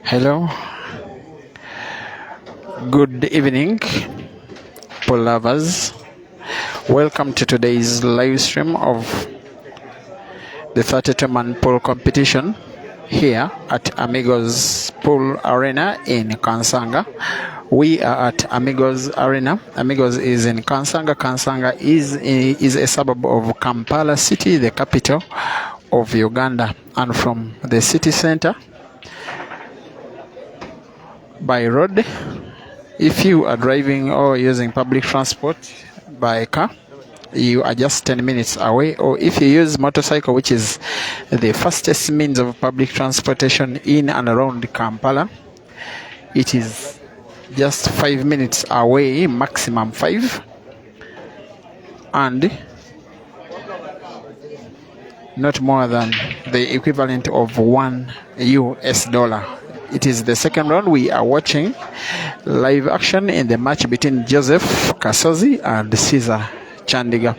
Hello, good evening, pool lovers. Welcome to today's live stream of the 32-man pool competition here at AMIGOS Pool Arena in Kansanga. We are at AMIGOS Arena. AMIGOS is in Kansanga. Kansanga is a suburb of Kampala City, the capital of Uganda. And from the city center, by road, if you are driving or using public transport by car, you are just 10 minutes away. Or if you use motorcycle, which is the fastest means of public transportation in and around Kampala, it is just 5 minutes away, maximum 5, and not more than the equivalent of $1 US. It is the second round. We are watching live action in the match between Joseph Kasozi and Caesar Chandiga.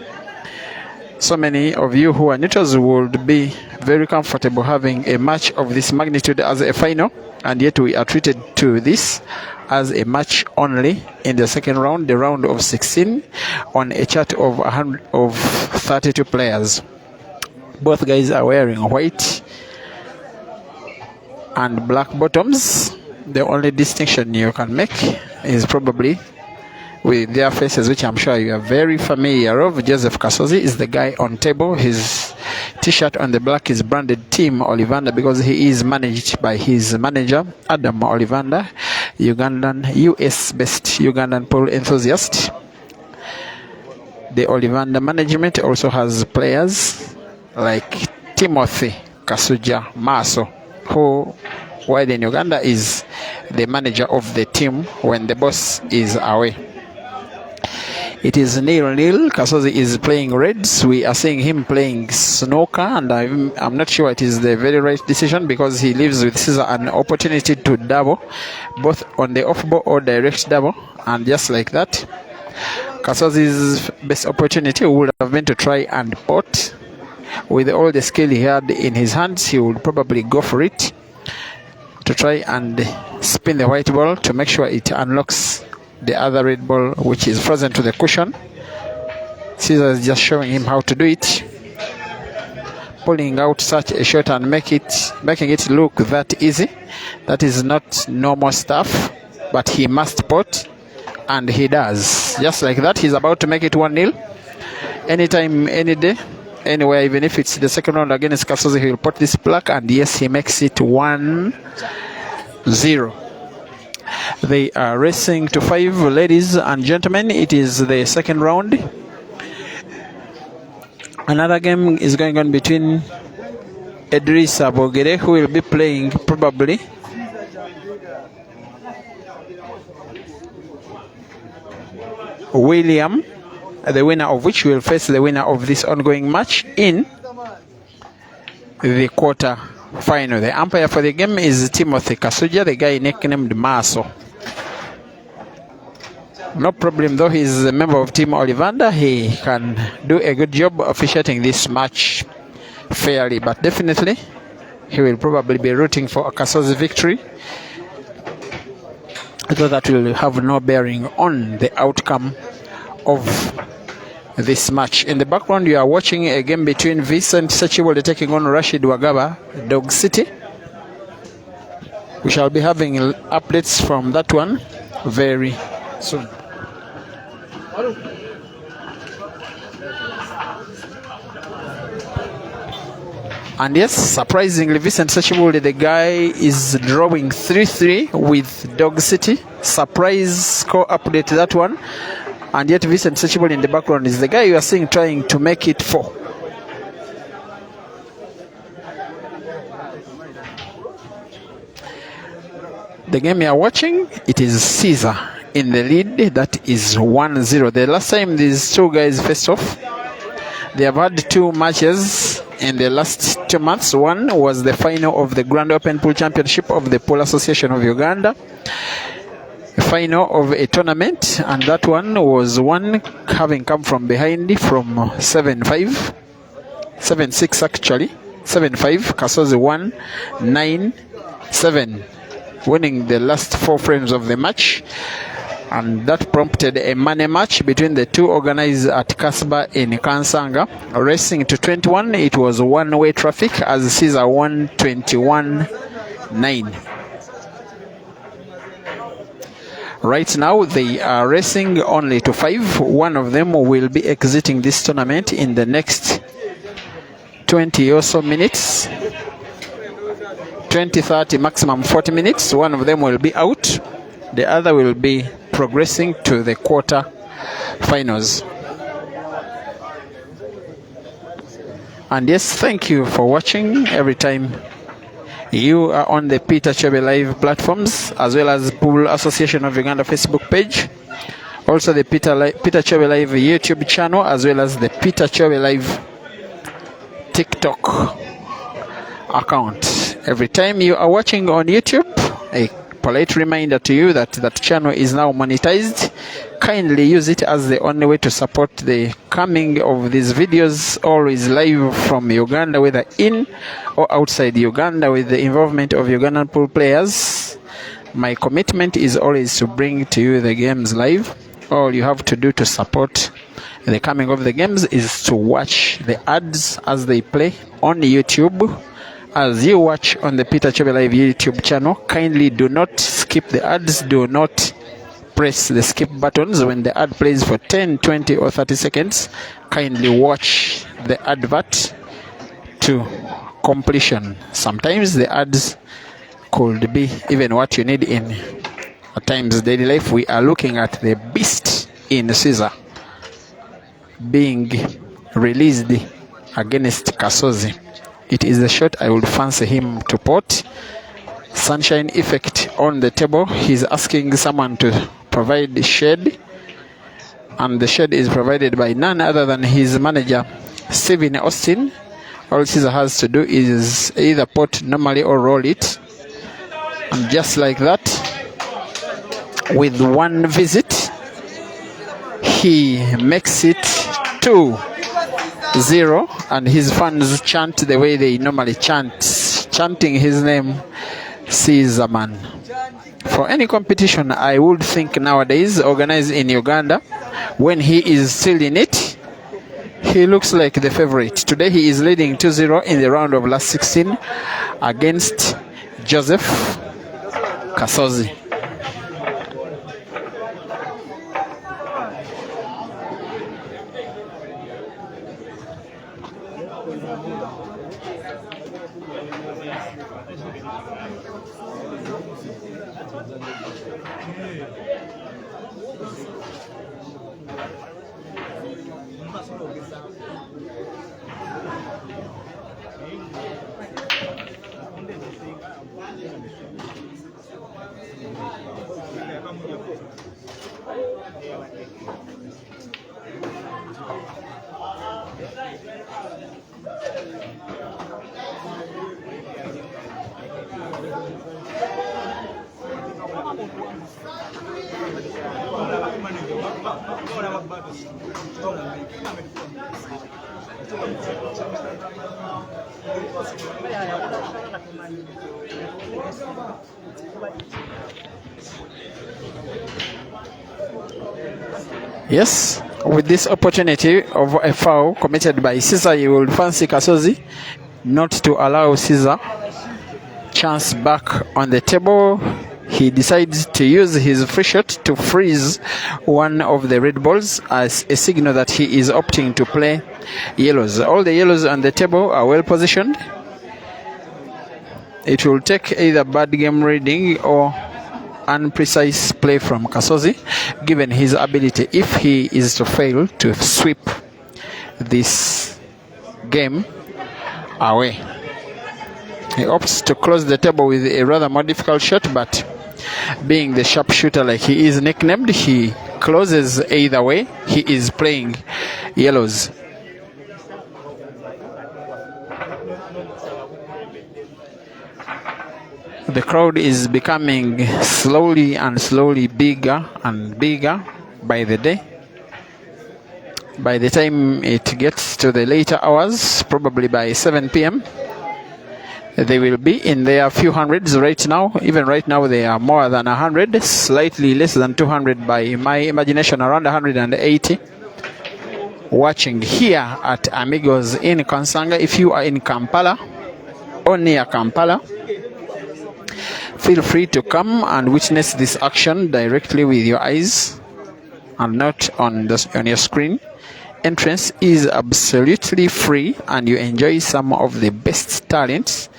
So many of you who are neutrals would be very comfortable having a match of this magnitude as a final, and yet we are treated to this as a match only in the second round, the round of 16, on a chart of 32 players. Both guys are wearing white and black bottoms. The only distinction you can make is probably with their faces, which I'm sure you are very familiar of. Joseph Kasozi is the guy on table. His t-shirt on the black is branded Team Ollivander because he is managed by his manager Adam Ollivander, US-based Ugandan pool enthusiast. The Ollivander management also has players like Timothy Kasuja Maso, who, while in Uganda, is the manager of the team when the boss is away. It is 0-0. Kasozi is playing reds. We are seeing him playing snooker, and I'm not sure it is the very right decision because he leaves with Caesar an opportunity to double, both on the off ball or direct double, and just like that, Kasozi's best opportunity would have been to try and pot. With all the skill he had in his hands, he would probably go for it to try and spin the white ball to make sure it unlocks the other red ball, which is frozen to the cushion. Caesar is just showing him how to do it, pulling out such a shot and making it look that easy. That is not normal stuff, but he must pot, and he does. Just like that, he's about to make it 1-0. Anytime, any day, anywhere, even if it's the second round against Kasozi, he will put this black, and yes, he makes it 1-0. They are racing to 5, ladies and gentlemen. It is the second round. Another game is going on between Idrissa Bogere, who will be playing probably William, the winner of which will face the winner of this ongoing match in the quarter final. The umpire for the game is Timothy Kasuja, the guy nicknamed Maso. No problem though, he's a member of Team Ollivander. He can do a good job officiating this match fairly, but definitely he will probably be rooting for a Kasozi victory, though that will have no bearing on the outcome of this match. In the background, you are watching a game between Vincent Sechiwole taking on Rashid Wagaba, Dog City. We shall be having updates from that one very soon. And yes, surprisingly, Vincent Sechiwole, the guy is drawing 3-3 with Dog City. Surprise score update, that one. And yet Vincent Sechiwole in the background is the guy you are seeing trying to make it 4. The game you are watching, it is Caesar in the lead. That is 1-0. The last time these two guys faced off, they have had 2 matches in the last 2 months. One was the final of the Grand Open Pool Championship of the Pool Association of Uganda, a final of a tournament, and that one was one having come from behind from 7-5, 7-6 actually, 7-5. Kasozi won 9-7, winning the last 4 frames of the match, and that prompted a money match between the two organized at Kasba in Kansanga. Racing to 21, it was one-way traffic as Caesar won 21-9. Right now they are racing only to 5. One of them will be exiting this tournament in the next 20 or so minutes, 20, 30, maximum 40 minutes. One of them will be out, the other will be progressing to the quarter finals. And yes, thank you for watching. Every time you are on the Peter Chebe Live platforms, as well as Pool Association of Uganda Facebook page, also the Peter Chebe Live YouTube channel, as well as the Peter Chebe Live TikTok account. Every time you are watching on YouTube, a polite reminder to you that that channel is now monetized. Kindly use it as the only way to support the coming of these videos, always live from Uganda, whether in or outside Uganda, with the involvement of Ugandan pool players. My commitment is always to bring to you the games live. All you have to do to support the coming of the games is to watch the ads as they play on YouTube. As you watch on the Peter Chebe Live YouTube channel, kindly do not skip the ads. Do not press the skip buttons when the ad plays for 10, 20 or 30 seconds. Kindly watch the advert to completion. Sometimes the ads could be even what you need in at times daily life. We are looking at the beast in Caesar being released against Kasozi. It is the shot I would fancy him to pot. Sunshine effect on the table. He's asking someone to provide shade and the shade is provided by none other than his manager, Steven Austin. All Caesar has to do is either pot normally or roll it, and just like that, with one visit, he makes it 2-0, and his fans chant the way they normally chant, chanting his name, Caesar man. For any competition, I would think nowadays organized in Uganda, when he is still in it, he looks like the favorite. Today he is leading 2-0 in the round of last 16 against Joseph Kasozi. Yes, with this opportunity of a foul committed by Caesar, you will fancy Kasozi not to allow Caesar chance back on the table. He decides to use his free shot to freeze one of the red balls as a signal that he is opting to play yellows. All the yellows on the table are well positioned. It will take either bad game reading or unprecise play from Kasozi, given his ability, if he is to fail, to sweep this game away. He opts to close the table with a rather more difficult shot, but being the sharpshooter like he is nicknamed, he closes either way. He is playing yellows. The crowd is becoming slowly and slowly bigger and bigger by the day. By the time it gets to the later hours, probably by 7 p.m., they will be in their few hundreds right now. Even right now, they are more than 100, slightly less than 200 by my imagination, around 180. Watching here at Amigos in Kansanga. If you are in Kampala or near Kampala, feel free to come and witness this action directly with your eyes and not on your screen. Entrance is absolutely free, and you enjoy some of the best talents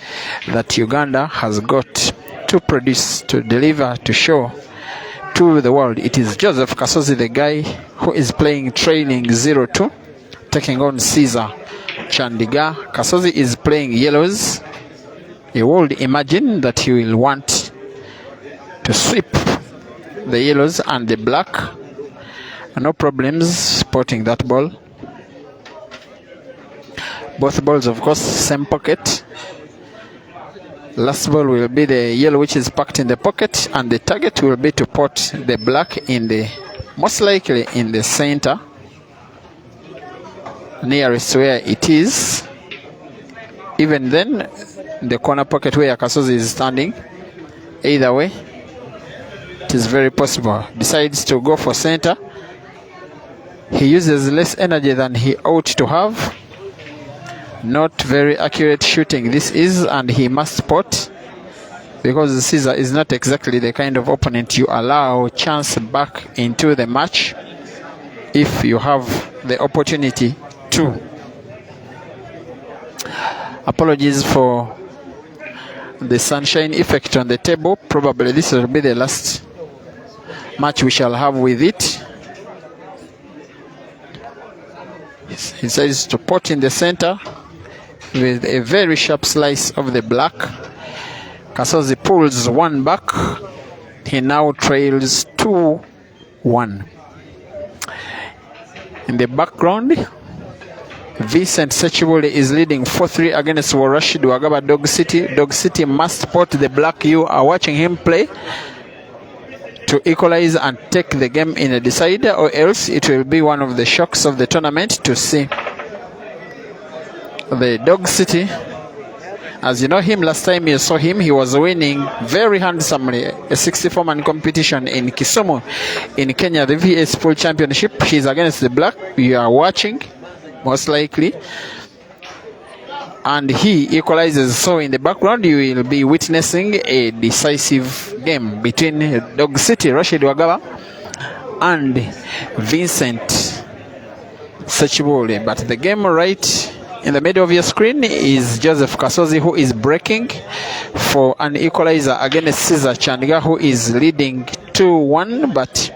that Uganda has got to produce, to deliver, to show to the world. It is Joseph Kasozi, the guy who is playing trailing 0-2, taking on Caesar Chandiga. Kasozi is playing yellows. You would imagine that he will want to sweep the yellows and the black. No problems spotting that ball. Both balls, of course, same pocket. Last ball will be the yellow, which is packed in the pocket, and the target will be to pot the black in the, most likely in the center, nearest where it is. Even then, the corner pocket where Kasozi is standing. Either way, it is very possible. Decides to go for center. He uses less energy than he ought to have. Not very accurate shooting this is, and he must pot, because Caesar is not exactly the kind of opponent you allow chance back into the match if you have the opportunity to. Apologies for the sunshine effect on the table. Probably this will be the last match we shall have with it. He says to pot in the center with a very sharp slice of the black. Kasozi pulls one back. He now trails 2-1. In the background, Vincent Sechibule is leading 4-3 against Rashid Wagaba Dog City. Dog City must pot the black. You are watching him play to equalize and take the game in a decider, or else it will be one of the shocks of the tournament to see the Dog City. As you know him, last time you saw him, he was winning very handsomely a 64-man competition in Kisumu in Kenya, the VS Pool Championship. He's against the black. You are watching, most likely, and he equalizes. So in the background, you will be witnessing a decisive game between Dog City, Rashid Wagaba, and Vincent Sechibule. But the game right in the middle of your screen is Joseph Kasozi, who is breaking for an equalizer against Caesar Chandiga, who is leading 2-1, but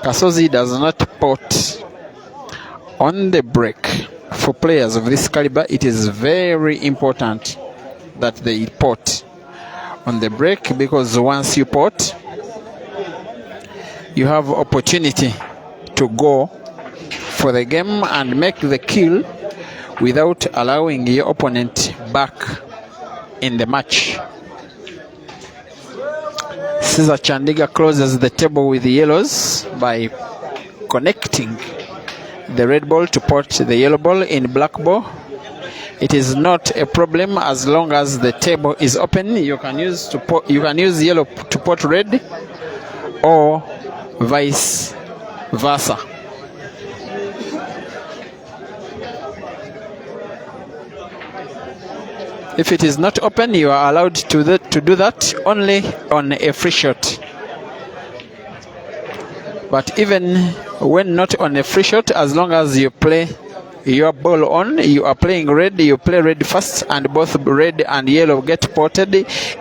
Kasozi does not pot on the break. For players of this caliber, it is very important that they pot on the break, because once you pot, you have opportunity to go for the game and make the kill without allowing your opponent back in the match. Caesar Chandiga closes the table with the yellows by connecting the red ball to pot the yellow ball in black ball. It is not a problem as long as the table is open. You can use yellow to pot red, or vice versa. If it is not open, you are allowed to do that only on a free shot. But even when not on a free shot, as long as you play your ball on, you are playing red, you play red first, and both red and yellow get potted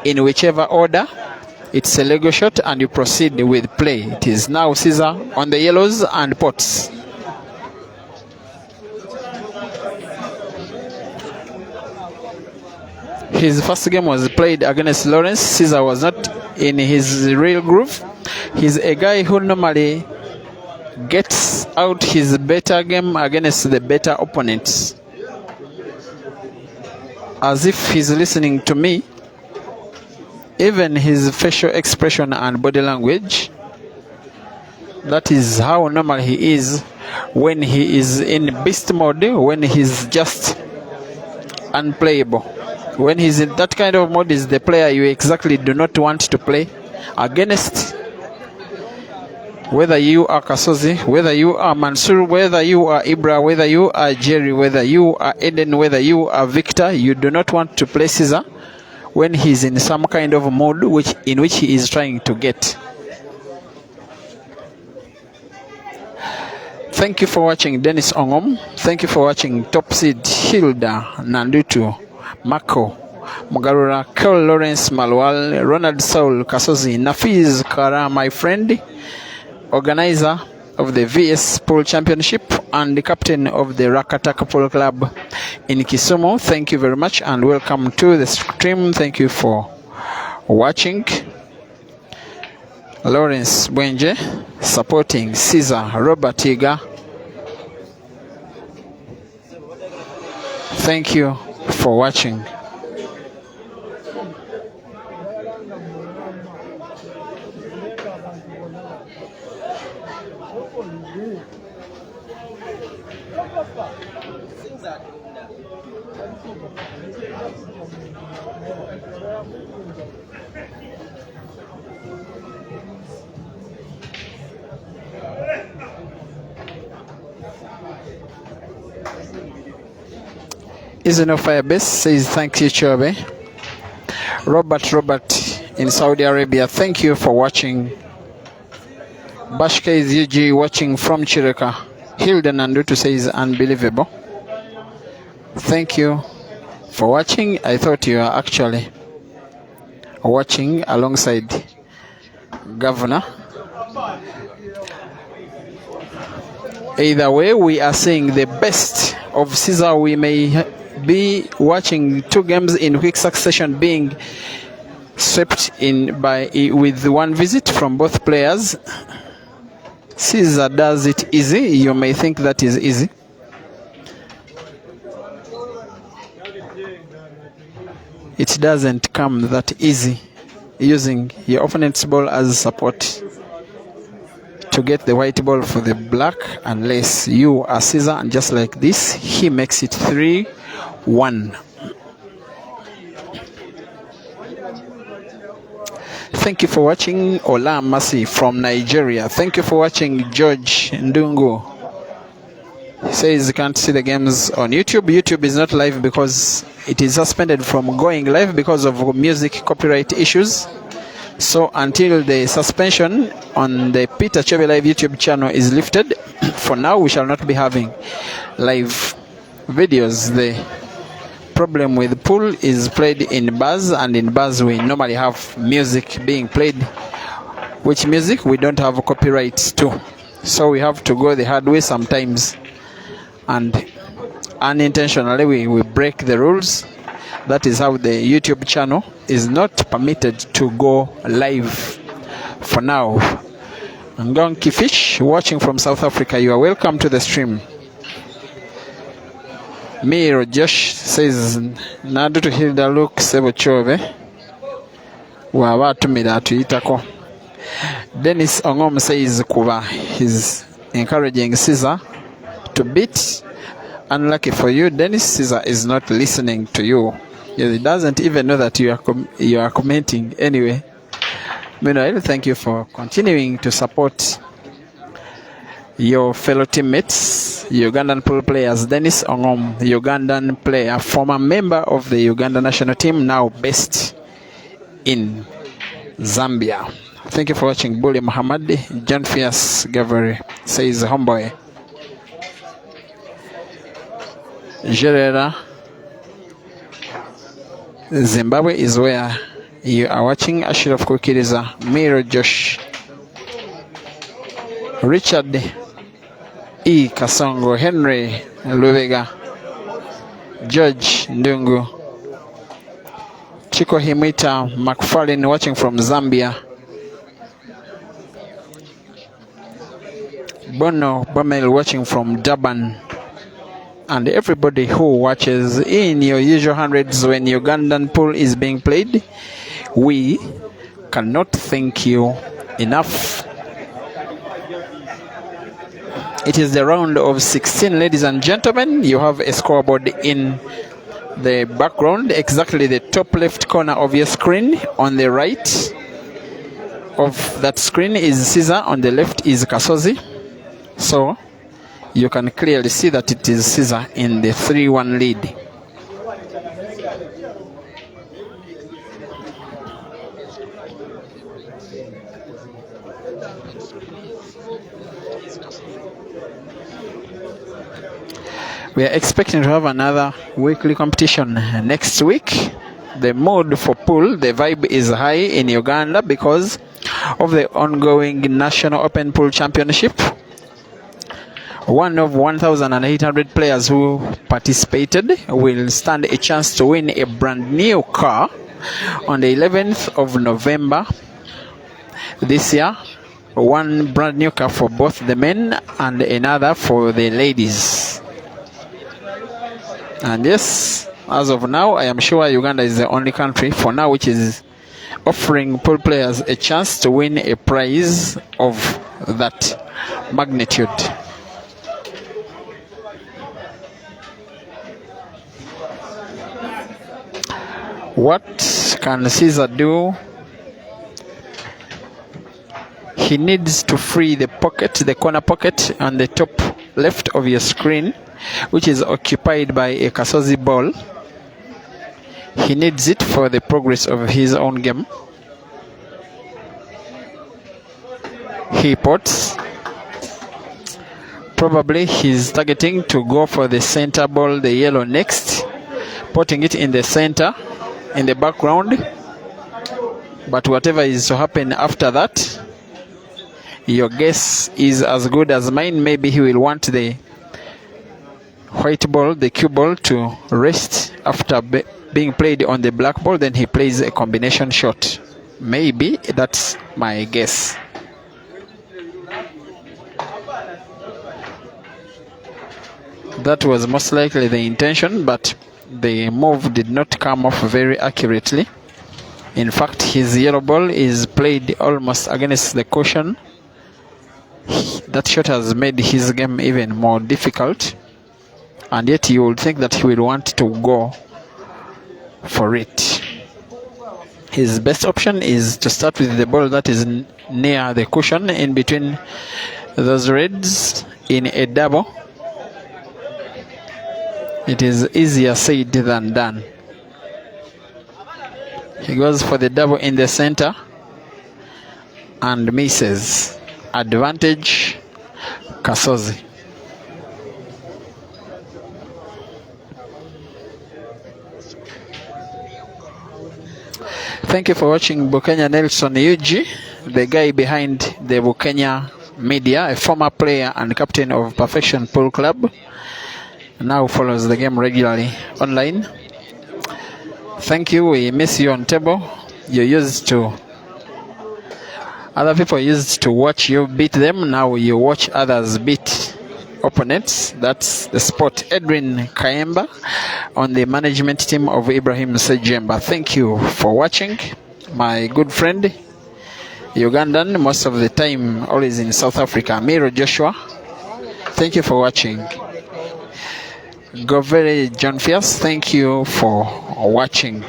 in whichever order. It's a Lego shot, and you proceed with play. It is now Caesar on the yellows and pots. His first game was played against Lawrence. Caesar was not in his real groove. He's a guy who normally gets out his better game against the better opponents. As if he's listening to me, even his facial expression and body language, that is how normal he is when he is in beast mode, when he's just unplayable. When he's in that kind of mode, is the player you exactly do not want to play against. Whether you are Kasozi, whether you are Mansour, whether you are Ibra, whether you are Jerry, whether you are Eden, whether you are Victor, you do not want to play Caesar when he's in some kind of mode in which he is trying to get. Thank you for watching Dennis Ongom. Thank you for watching Top Seed, Hilda Nandutu, Mako Mugarura, Carl Lawrence Malwal, Ronald Saul Kasozi, Nafiz Kara, my friend, organizer of the VS Pool Championship and the captain of the Rakataka Pool Club in Kisumu. Thank you very much and welcome to the stream. Thank you for watching. Lawrence Bwenje supporting Caesar Robert Iga. Thank you for watching. Isn't Firebase says thank you, Chobe. Robert in Saudi Arabia, thank you for watching. Bashka is UG watching from Chireka. Hilda Nandutu says unbelievable. Thank you for watching. I thought you are actually watching alongside Governor. Either way, we are seeing the best of Caesar. We may be watching two games in quick succession being swept in with one visit from both players. Caesar does it easy. You may think that is easy. It doesn't come that easy, using your opponent's ball as support to get the white ball for the black, unless you are Caesar, and just like this he makes it 3-1. Thank you for watching. Ola Masi from Nigeria. Thank you for watching. George Ndungu says you can't see the games on YouTube. YouTube is not live because it is suspended from going live because of music copyright issues. So until the suspension on the Peter Chebe Live YouTube channel is lifted, for now we shall not be having live videos. The problem with pool is played in bars, and in bars we normally have music being played, which music we don't have copyrights to. So we have to go the hard way sometimes, and unintentionally we break the rules. That is how the YouTube channel is not permitted to go live for now. Ngonki Fish watching from South Africa, you are welcome to the stream. Miro Josh says nadu to Hilda Luke Sebo Chove waba tumira atuyitako. Dennis Ongom says kuba he's encouraging Caesar to beat. Unlucky for you, Dennis, Caesar is not listening to you. He doesn't even know that you are commenting. Anyway, meanwhile, thank you for continuing to support your fellow teammates, Ugandan pool players. Dennis Ongom, Ugandan player, former member of the Uganda national team, now based in Zambia. Thank you for watching. Bully Muhammad. John Fias Gaveri says homeboy. Gerera, Zimbabwe is where you are watching. Ashraf Kukiriza, Miro Josh, Richard E. Kasongo, Henry Lubega, George Ndungu, Chiko Himita McFarlane watching from Zambia, Bono Bamel watching from Durban, and everybody who watches in your usual hundreds when Ugandan pool is being played. We cannot thank you enough. It is the round of 16, ladies and gentlemen. You have a scoreboard in the background, exactly the top left corner of your screen. On the right of that screen is Caesar, on the left is Kasozi. So you can clearly see that it is Caesar in the 3-1 lead. We are expecting to have another weekly competition next week. The mood for pool, the vibe is high in Uganda because of the ongoing National Open Pool Championship. One of 1,800 players who participated will stand a chance to win a brand new car on the 11th of November this year. One brand new car for both the men and another for the ladies. And yes, as of now, I am sure Uganda is the only country for now which is offering pool players a chance to win a prize of that magnitude. What can Caesar do? He needs to free the pocket, the corner pocket on the top left of your screen, which is occupied by a Kasozi ball. He needs it for the progress of his own game. He pots. Probably he's targeting to go for the center ball, the yellow next, putting it in the center, in the background. But whatever is to happen after that, your guess is as good as mine. Maybe he will want the white ball, the cue ball, to rest after being played on the black ball. Then he plays a combination shot. Maybe that's my guess. That was most likely the intention, but the move did not come off very accurately. In fact, his yellow ball is played almost against the cushion. That shot has made his game even more difficult, and yet you would think that he will want to go for it. His best option is to start with the ball that is near the cushion in between those reds in a double. It is easier said than done. He goes for the double in the center and misses. Advantage, Kasozi. Thank you for watching Bukenya Nelson Yuji, the guy behind the Bukenya Media, a former player and captain of Perfection Pool Club. Now follows the game regularly online. Thank you. We miss you on table. Other people used to watch you beat them. Now you watch others beat opponents. That's the sport. Edwin Kayemba on the management team of Ibrahim Sejemba. Thank you for watching. My good friend, Ugandan, most of the time always in South Africa, Miro Joshua. Thank you for watching. Govere John Fierce, thank you for watching.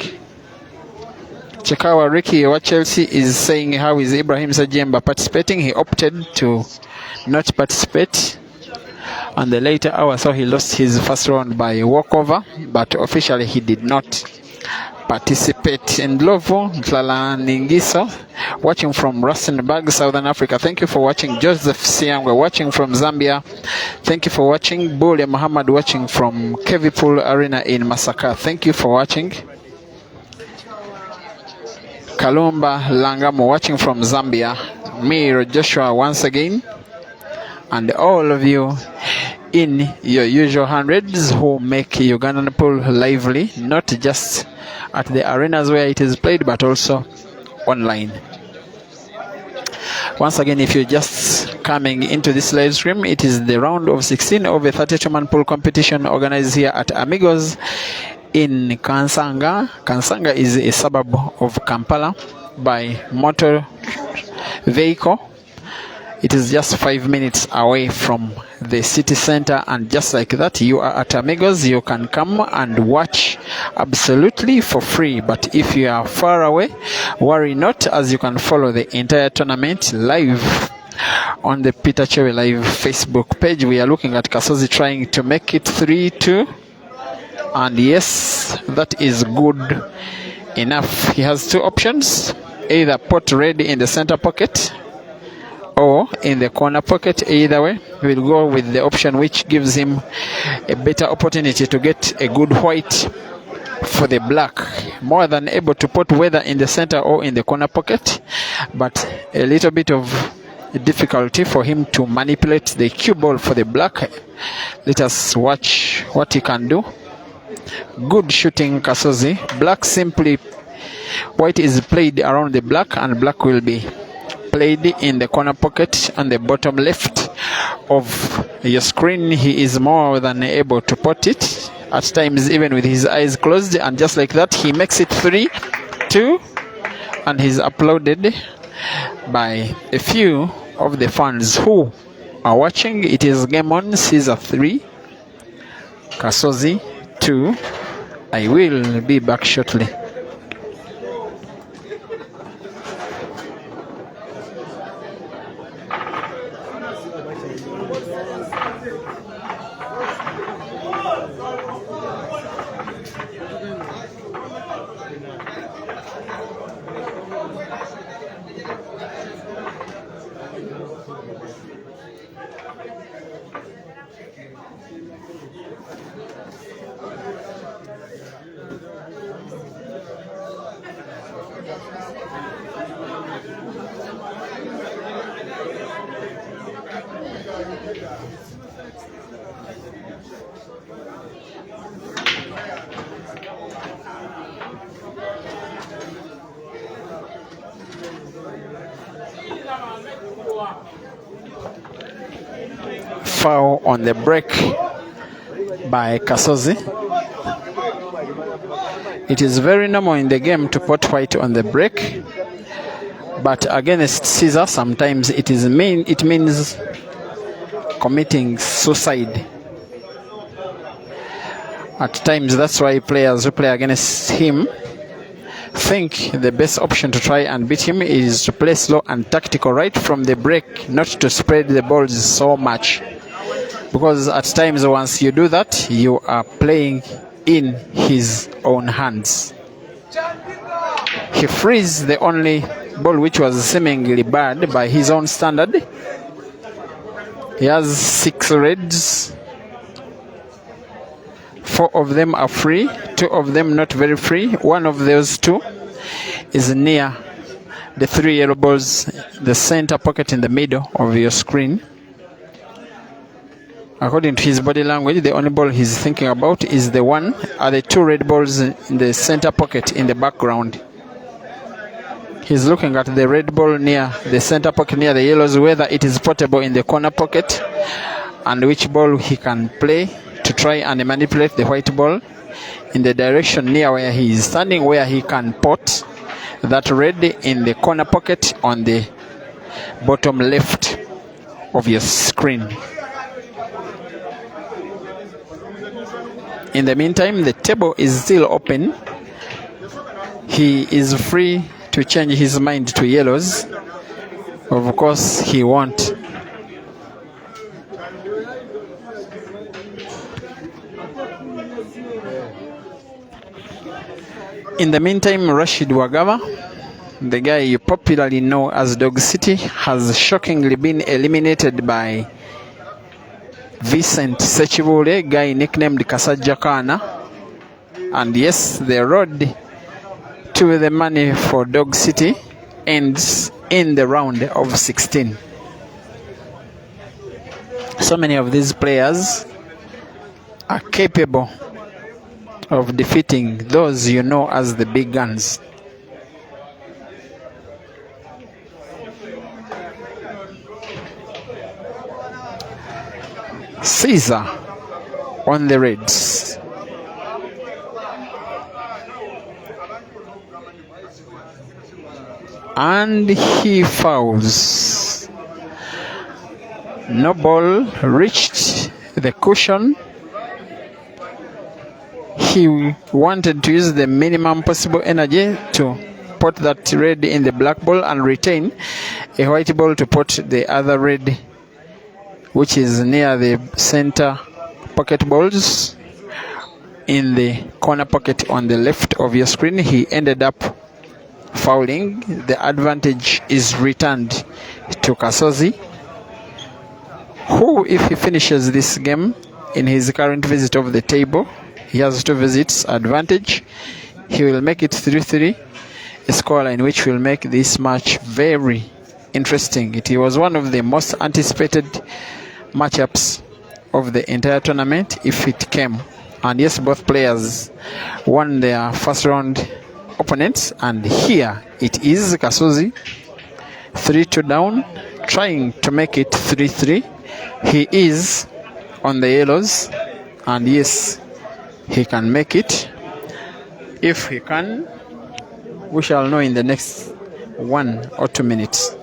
Chekawa Ricky wa Chelsea is saying, how is Ibrahim Sajemba participating? He opted to not participate on the later hour, so he lost his first round by walkover, but officially he did not participate. In Lovo, Tlala Ningiso, watching from Rustenburg, Southern Africa. Thank you for watching. Joseph Siangwe, watching from Zambia. Thank you for watching. Bule Muhammad, watching from Kevipul Arena in Masaka. Thank you for watching. Kalumba Langamo, watching from Zambia. Miro Joshua once again. And all of you in your usual hundreds who make Ugandan pool lively, not just at the arenas where it is played, but also online. Once again, if you're just coming into this live stream, it is the round of 16 of a 32-man pool competition organized here at AMIGOS in Kansanga. Kansanga is a suburb of Kampala by motor vehicle. It is just 5 minutes away from the city center, and just like that, you are at AMIGOS. You can come and watch absolutely for free. But if you are far away, worry not, as you can follow the entire tournament live on the Peter Chewe Live Facebook page. We are looking at Kasozi trying to make it 3-2, and yes, that is good enough. He has two options: either pot red in the center pocket or in the corner pocket. Either way, we'll go with the option which gives him a better opportunity to get a good white for the black. More than able to put whether in the center or in the corner pocket, but a little bit of difficulty for him to manipulate the cue ball for the black. Let us watch what he can do. Good shooting, Kasozi. Black simply, white is played around the black, and black will be played in the corner pocket on the bottom left of your screen. He is more than able to put it, at times even with his eyes closed, and just like that he makes it 3-2, and he's applauded by a few of the fans who are watching. It is game on. Caesar 3, Kasozi 2. I will be back shortly. foul on the break by Kasozi. It is very normal in the game to pot white on the break, but against Caesar sometimes it means committing suicide. At times that's why players who play against him think the best option to try and beat him is to play slow and tactical right from the break, not to spread the balls so much, because at times once you do that you are playing in his own hands. He frees the only ball which was seemingly bad by his own standard. He has 6 reds. 4 of them are free, 2 of them not very free. One of those 2 is near the 3 yellow balls, the center pocket in the middle of your screen. According to his body language, the only ball he's thinking about is the one are the 2 red balls in the center pocket in the background. He's looking at the red ball near the center pocket near the yellows, whether it is portable in the corner pocket, and which ball he can play to try and manipulate the white ball in the direction near where he is standing, where he can pot that red in the corner pocket on the bottom left of your screen. In the meantime, the table is still open. He is free to change his mind to yellows. Of course, he won't. In the meantime, Rashid Wagaba, the guy you popularly know as Dog City, has shockingly been eliminated by Vincent Sechibule, guy nicknamed Kasajakana. And yes, the road to the money for Dog City ends in the round of 16. So many of these players are capable of defeating those you know as the big guns. Caesar on the reds. And he fouls. No ball reached the cushion. He wanted to use the minimum possible energy to put that red in the black ball and retain a white ball to put the other red, which is near the center pocket balls in the corner pocket on the left of your screen. He ended up fouling. The advantage is returned to Kasozi, who, if he finishes this game in his current visit of the table, he has 2 visits advantage. He will make it 3-3, a scoreline which will make this match very interesting. It was one of the most anticipated matchups of the entire tournament if it came. And yes, both players won their first round opponents, and here it is Kasozi 3-2 down, trying to make it 3-3. He is on the yellows, and yes, he can make it. If he can, we shall know in the next 1 or 2 minutes.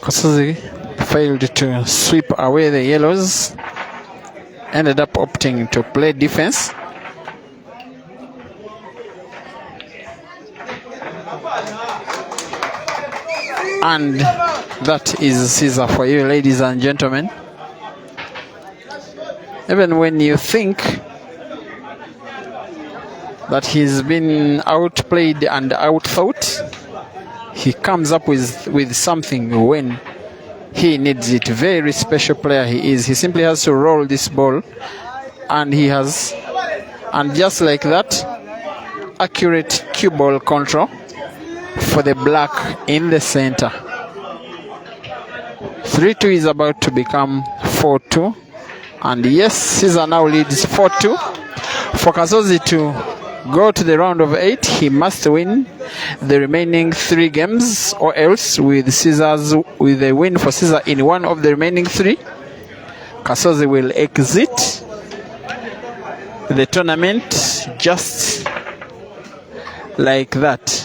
Kasozi failed to sweep away the yellows, ended up opting to play defense. And that is Caesar for you, ladies and gentlemen. Even when you think that he's been outplayed and outthought, he comes up with something when he needs it. Very special player he is. He simply has to roll this ball, and he has, and just like that, accurate cue ball control for the black in the center. 3-2 is about to become 4-2, and yes, Caesar now leads 4-2. For Kasozi to go to the round of 8, he must win the remaining 3 games, or else with a win for Caesar in one of the remaining 3, Kasozi will exit the tournament just like that.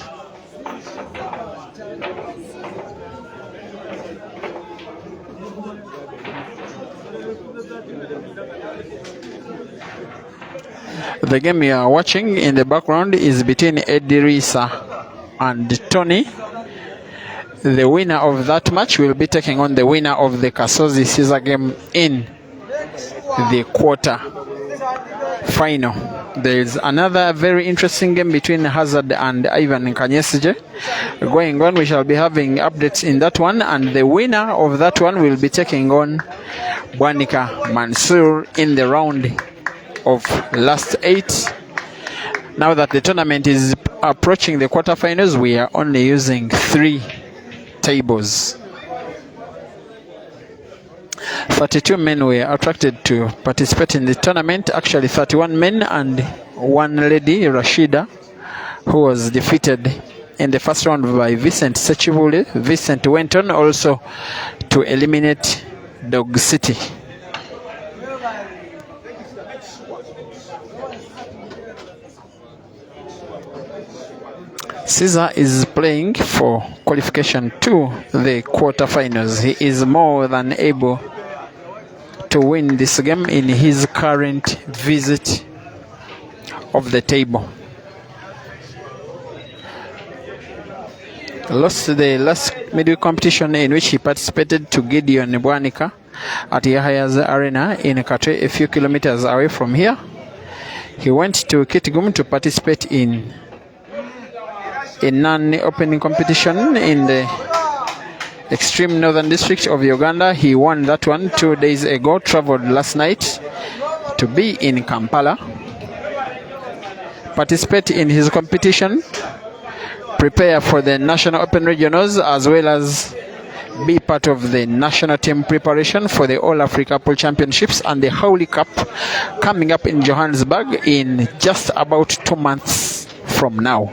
The game you are watching in the background is between Edirisa and Tony. The winner of that match will be taking on the winner of the Kasozi Caesar game in the quarter final. There is another very interesting game between Hazard and Ivan Kanyesije going on. We shall be having updates in that one, and the winner of that one will be taking on Bwanika Mansour in the round of last 8. Now that the tournament is approaching the quarterfinals, we are only using 3 tables. 32 men were attracted to participate in the tournament. Actually 31 men and 1 lady, Rashida, who was defeated in the first round by Vincent Sechibule. Vincent went on also to eliminate Dog City. Caesar is playing for qualification to the quarterfinals. He is more than able to win this game in his current visit of the table. Lost the last midweek competition in which he participated to Gideon Bwanika at Yahaya's Arena in Katwe, a few kilometers away from here. He went to Kitgum to participate in a non-opening competition in the extreme northern district of Uganda. He won that one 2 days ago, traveled last night to be in Kampala, participate in his competition, prepare for the National Open Regionals, as well as be part of the national team preparation for the All Africa Pool Championships and the Howley Cup coming up in Johannesburg in just about 2 months from now.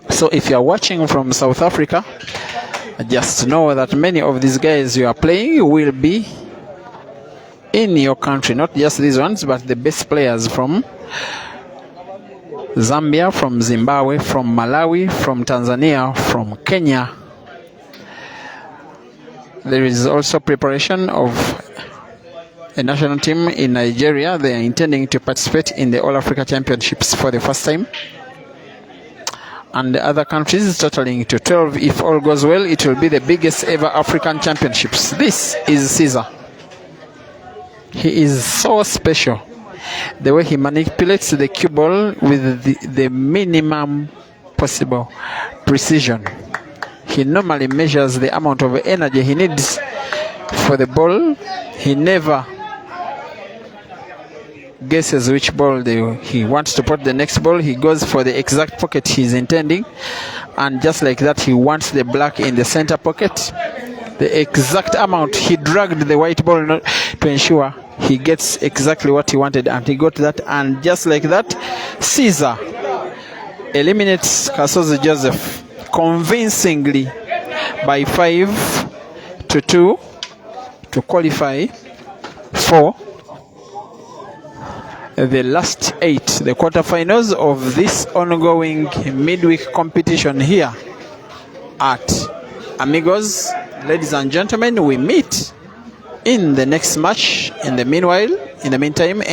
So if you are watching from South Africa, just know that many of these guys you are playing will be in your country. Not just these ones, but the best players from Zambia, from Zimbabwe, from Malawi, from Tanzania, from Kenya. There is also preparation of a national team in Nigeria. They are intending to participate in the All Africa Championships for the first time. And the other countries totaling to 12. If all goes well, it will be the biggest ever African Championships. This is Caesar. He is so special. The way he manipulates the cue ball with the minimum possible precision. He normally measures the amount of energy he needs for the ball. He never guesses which ball he wants to put the next ball. He goes for the exact pocket he's intending, and just like that, he wants the black in the center pocket. The exact amount. He dragged the white ball to ensure he gets exactly what he wanted, and he got that. And just like that, Caesar eliminates Kasozi Joseph convincingly by 5-2 to qualify for the last 8, the quarterfinals of this ongoing midweek competition here at Amigos. Ladies and gentlemen, we meet in the next match. In the meanwhile, in the meantime,